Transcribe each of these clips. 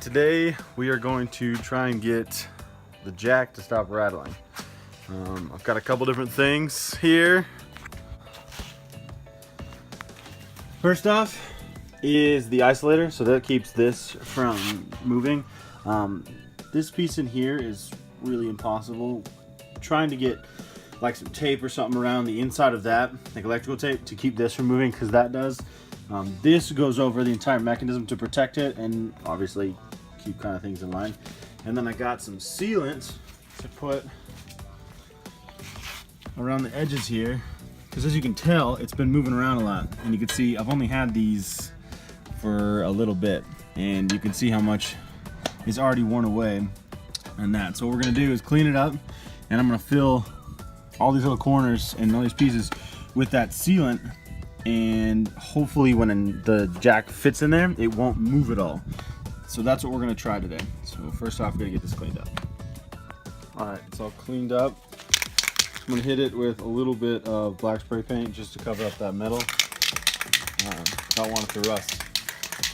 today we are going to try and get the jack to stop rattling. I've got a couple different things here. First off is the isolator, so that keeps this from moving. This piece in here is really impossible. Trying to get like some tape or something around the inside of that, like electrical tape, to keep this from moving, because that does. This goes over the entire mechanism to protect it and obviously keep kind of things in line. And then I got some sealant to put around the edges here, because as you can tell, it's been moving around a lot. And you can see I've only had these for a little bit, and you can see how much is already worn away on that. So what we're gonna do is clean it up, and I'm gonna fill all these little corners and all these pieces with that sealant, and hopefully when the jack fits in there, it won't move at all. So that's what we're gonna try today. So first off, we're gonna get this cleaned up. All right, it's all cleaned up. I'm gonna hit it with a little bit of black spray paint just to cover up that metal. Don't want it to rust,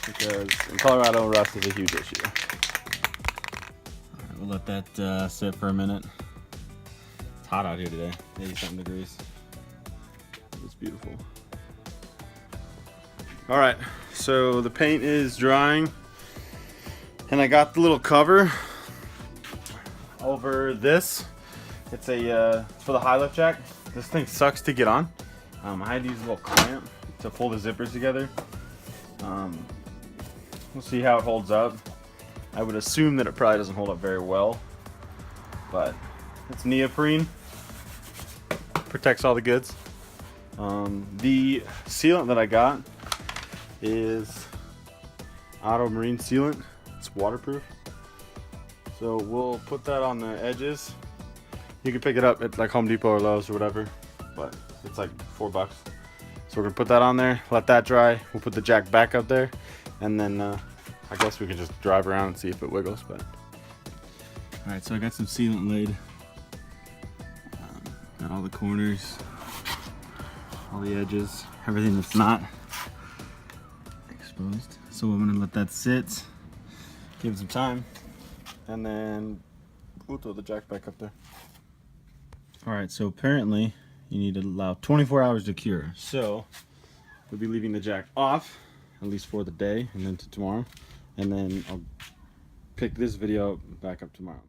because in Colorado, rust is a huge issue. All right, we'll let that sit for a minute. It's hot out here today, 80-something degrees. It's beautiful. All right, so the paint is drying, and I got the little cover over this. It's a it's for the high lift jack. This thing sucks to get on. I had to use a little clamp to pull the zippers together. We'll see how it holds up. I would assume that it probably doesn't hold up very well, but it's neoprene, protects all the goods. The sealant that I got is Auto Marine sealant. It's waterproof, so we'll put that on the edges. You can pick it up at like Home Depot or Lowe's or whatever, but it's like $4. So we're gonna put that on there, let that dry. We'll put the jack back up there, and then I guess we can just drive around and see if it wiggles. But all right, so I got some sealant laid, got all the corners, all the edges, everything that's not exposed. So I'm gonna let that sit, give it some time, and then we'll throw the jack back up there. All right, so apparently you need to allow 24 hours to cure. So we'll be leaving the jack off, at least for the day, and then to tomorrow. And then I'll pick this video back up tomorrow.